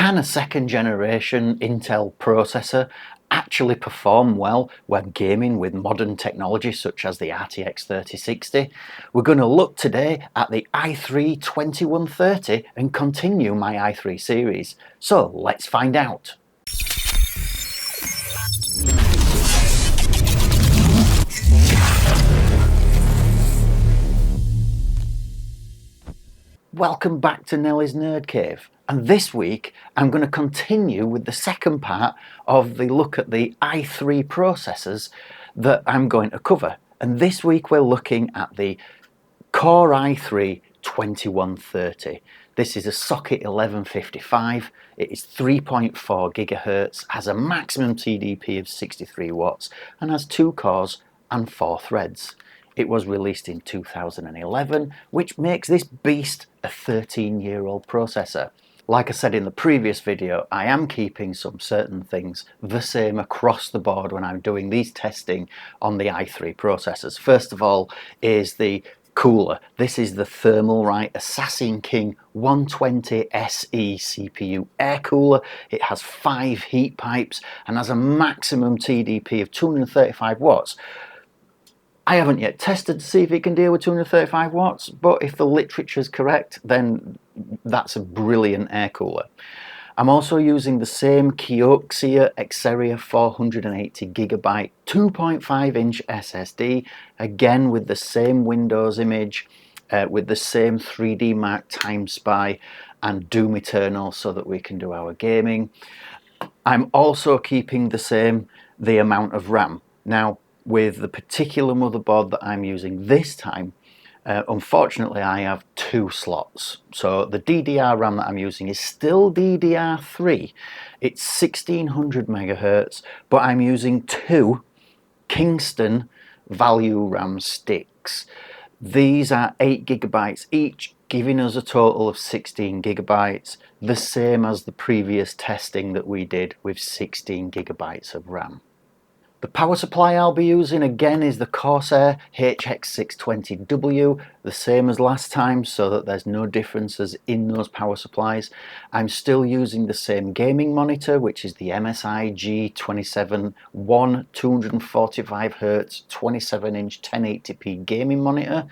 Can a second generation Intel processor actually perform well when gaming with modern technology such as the RTX 3060? We're going to look today at the i3 2130 and continue my i3 series. So let's find out. Welcome back to Nelly's Nerd Cave, and this week I'm going to continue with the second part of the look at the i3 processors that I'm going to cover. And this week we're looking at the Core i3 2130. This is a socket 1155, it is 3.4 gigahertz, has a maximum TDP of 63 watts and has 2 cores and 4 threads. It was released in 2011, which makes this beast a 13-year-old processor. Like I said in the previous video, I am keeping some certain things the same across the board when I'm doing these testing on the i3 processors. First of all is the cooler. This is the Thermalright Assassin King 120 SE CPU air cooler. It has 5 heat pipes and has a maximum TDP of 235 watts. I haven't yet tested to see if it can deal with 235 watts, but if the literature is correct, then that's a brilliant air cooler. I'm also using the same Kioxia Xperia 480GB 2.5-inch SSD, again with the same Windows image, with the same 3D Mark Time Spy and Doom Eternal so that we can do our gaming. I'm also keeping the amount of RAM. Now, with the particular motherboard that I'm using this time, unfortunately I have 2 slots. So the DDR RAM that I'm using is still DDR3. It's 1600 megahertz, but I'm using 2 Kingston value RAM sticks. These are 8 gigabytes each, giving us a total of 16 gigabytes, the same as the previous testing that we did with 16 gigabytes of RAM. The power supply I'll be using again is the Corsair HX620W, the same as last time, so that there's no differences in those power supplies. I'm still using the same gaming monitor, which is the MSI G27 245Hz 27-inch 1080p gaming monitor.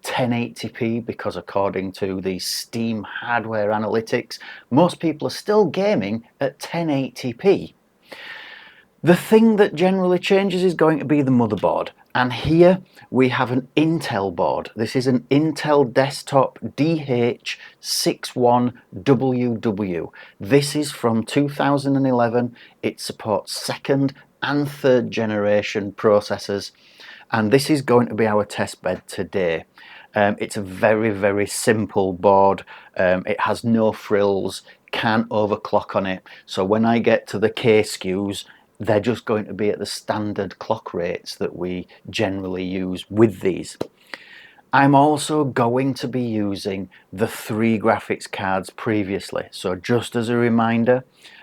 1080p because according to the Steam hardware analytics, most people are still gaming at 1080p. The thing that generally changes is going to be the motherboard, and here we have an Intel board. This is an Intel Desktop DH61WW. This is from 2011. It supports second and third generation processors, and this is going to be our test bed today. It's a very simple board. It has no frills, can't overclock on it, so when I get to the K SKUs, they're just going to be at the standard clock rates that we generally use with these. I'm also going to be using the 3 graphics cards previously. So just as a reminder,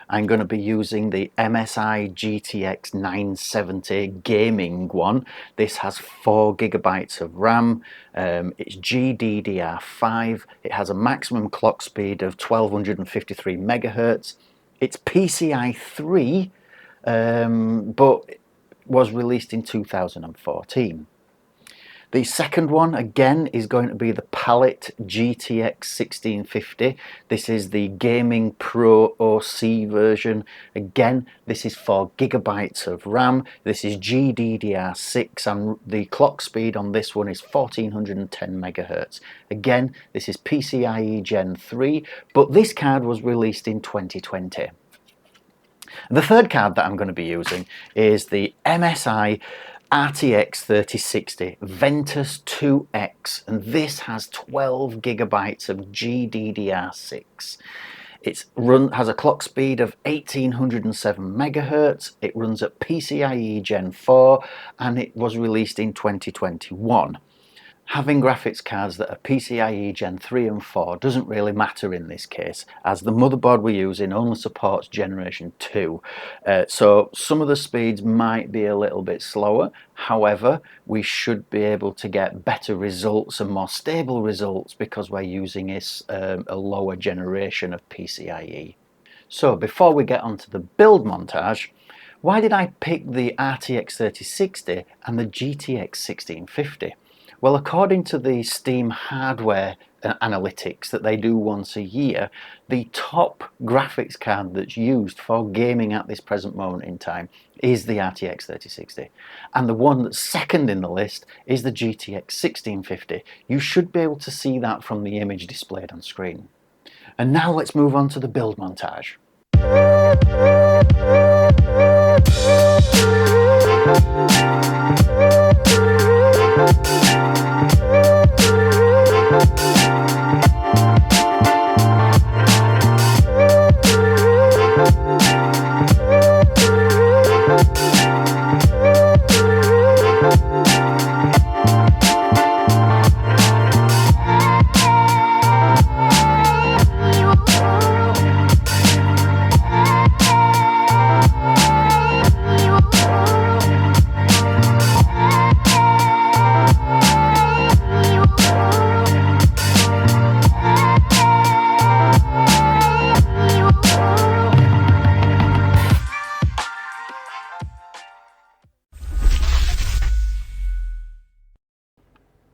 I'm going to be using the MSI GTX 970 gaming one. This has 4 gigabytes of RAM. It's GDDR5. It has a maximum clock speed of 1253 megahertz. It's PCI 3. But was released in 2014. The second one again is going to be the Palette GTX 1650. This is the Gaming Pro OC version. Again, this is 4 gigabytes of RAM. This is GDDR6 and the clock speed on this one is 1410 megahertz. Again, this is PCIe Gen 3, but this card was released in 2020. The third card that I'm going to be using is the MSI RTX 3060 Ventus 2X, and this has 12 gigabytes of GDDR6. It has a clock speed of 1807 megahertz. It runs at PCIe Gen 4 and it was released in 2021. Having graphics cards that are PCIe Gen 3 and 4 doesn't really matter in this case, as the motherboard we're using only supports generation 2. So some of the speeds might be a little bit slower. However, we should be able to get better results and more stable results because we're using a lower generation of PCIe. So before we get onto the build montage, why did I pick the RTX 3060 and the GTX 1650? Well, according to the Steam hardware analytics that they do once a year, the top graphics card that's used for gaming at this present moment in time is the RTX 3060. And the one that's second in the list is the GTX 1650. You should be able to see that from the image displayed on screen. And now let's move on to the build montage.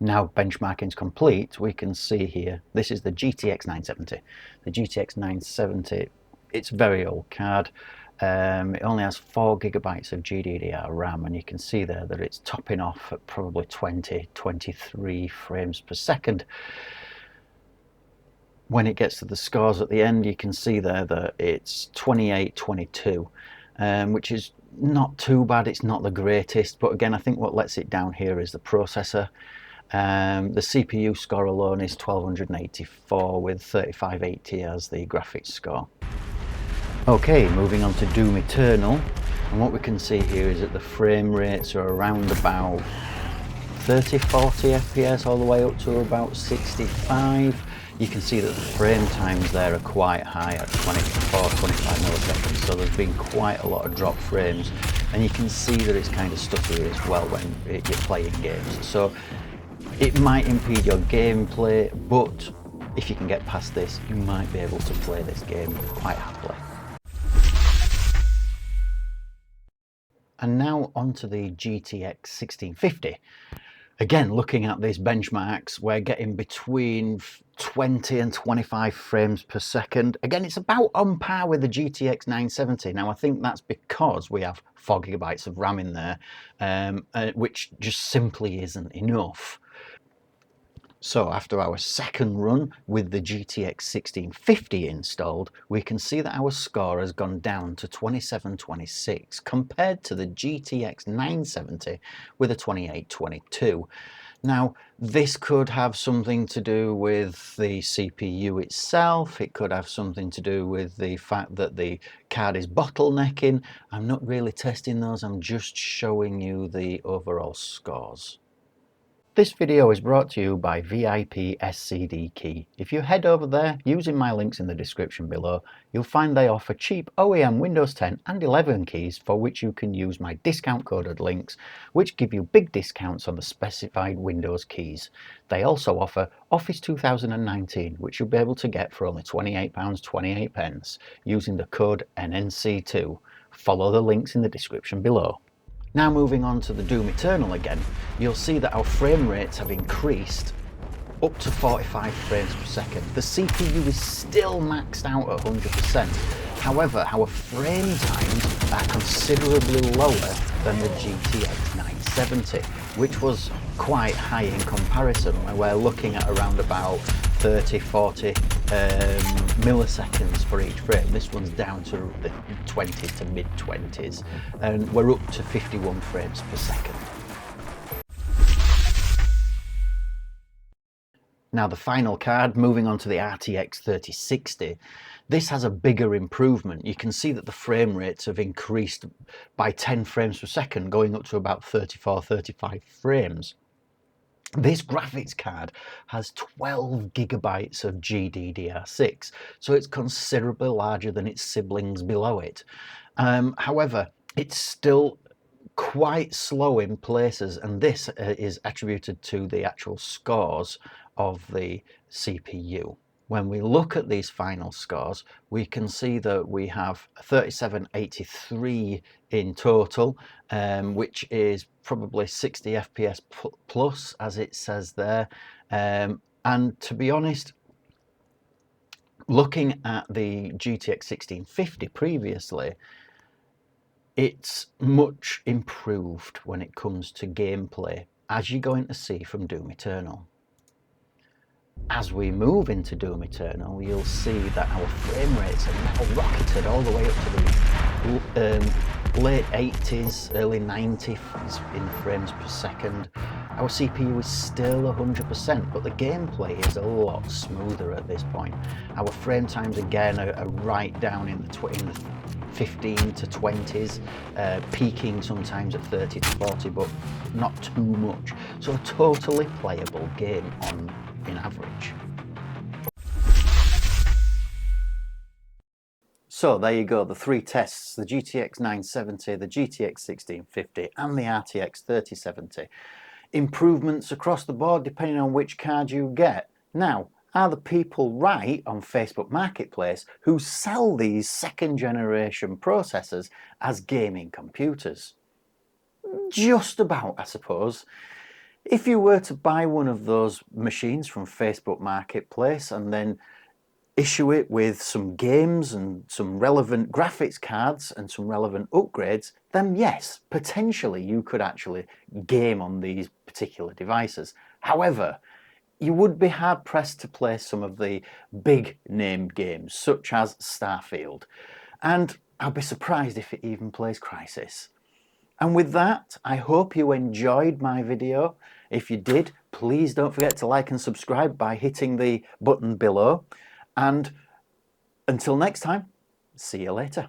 Now benchmarking is complete, we can see here, this is the GTX 970. The GTX 970, it's a very old card. It only has 4 GB of GDDR RAM, and you can see there that it's topping off at probably 23 frames per second. When it gets to the scores at the end, you can see there that it's 28-22, which is not too bad. It's not the greatest, but again, I think what lets it down here is the processor. The CPU score alone is 1284 with 3580 as the graphics score. Okay, moving on to Doom Eternal, and what we can see here is that the frame rates are around about 30-40 FPS all the way up to about 65. You can see that the frame times there are quite high at 24-25 milliseconds, so there's been quite a lot of drop frames, and you can see that it's kind of stuttery as well when you're playing games. So it might impede your gameplay, but if you can get past this, you might be able to play this game quite happily. And now onto the GTX 1650. Again, looking at these benchmarks, we're getting between 20 and 25 frames per second. Again, it's about on par with the GTX 970. Now, I think that's because we have 4 GB of RAM in there, which just simply isn't enough. So after our second run with the GTX 1650 installed, we can see that our score has gone down to 2726 compared to the GTX 970 with a 2822. Now, this could have something to do with the CPU itself. It could have something to do with the fact that the card is bottlenecking. I'm not really testing those, I'm just showing you the overall scores. This video is brought to you by VIP SCD Key. If you head over there, using my links in the description below, you'll find they offer cheap OEM Windows 10 and 11 keys for which you can use my discount coded links, which give you big discounts on the specified Windows keys. They also offer Office 2019, which you'll be able to get for only £28.28 using the code NNC2. Follow the links in the description below. Now moving on to the Doom Eternal again, you'll see that our frame rates have increased up to 45 frames per second. The CPU is still maxed out at 100%. However, our frame times are considerably lower than the GTX 970, which was quite high in comparison. We're looking at around about 30-40 milliseconds for each frame. This one's down to the 20 to mid 20s, and we're up to 51 frames per second. Now the final card, moving on to the RTX 3060. This has a bigger improvement. You can see that the frame rates have increased by 10 frames per second, going up to about 34-35 frames. This graphics card has 12 GB of GDDR6, so it's considerably larger than its siblings below it. However, it's still quite slow in places, and this is attributed to the actual scores of the CPU. when we look at these final scores, we can see that we have 3783 in total, which is probably 60 FPS plus, as it says there. And to be honest, looking at the GTX 1650 previously, it's much improved when it comes to gameplay, as you're going to see from Doom Eternal. As we move into Doom Eternal, you'll see that our frame rates are now rocketed all the way up to the late 80s, early 90s in frames per second. Our CPU is still 100%, but the gameplay is a lot smoother at this point. Our frame times again are right down in the 15 to 20s, peaking sometimes at 30 to 40, but not too much. So a totally playable game in average. So there you go, the three tests, the GTX 970, the GTX 1650 and the RTX 3070. Improvements across the board depending on which card you get. Now, are the people right on Facebook Marketplace who sell these second generation processors as gaming computers? Just about, I suppose. If you were to buy one of those machines from Facebook Marketplace and then issue it with some games and some relevant graphics cards and some relevant upgrades, then yes, potentially you could actually game on these particular devices. However, you would be hard pressed to play some of the big name games such as Starfield, and I'd be surprised if it even plays Crysis. And with that, I hope you enjoyed my video. If you did, please don't forget to like and subscribe by hitting the button below. And until next time, see you later.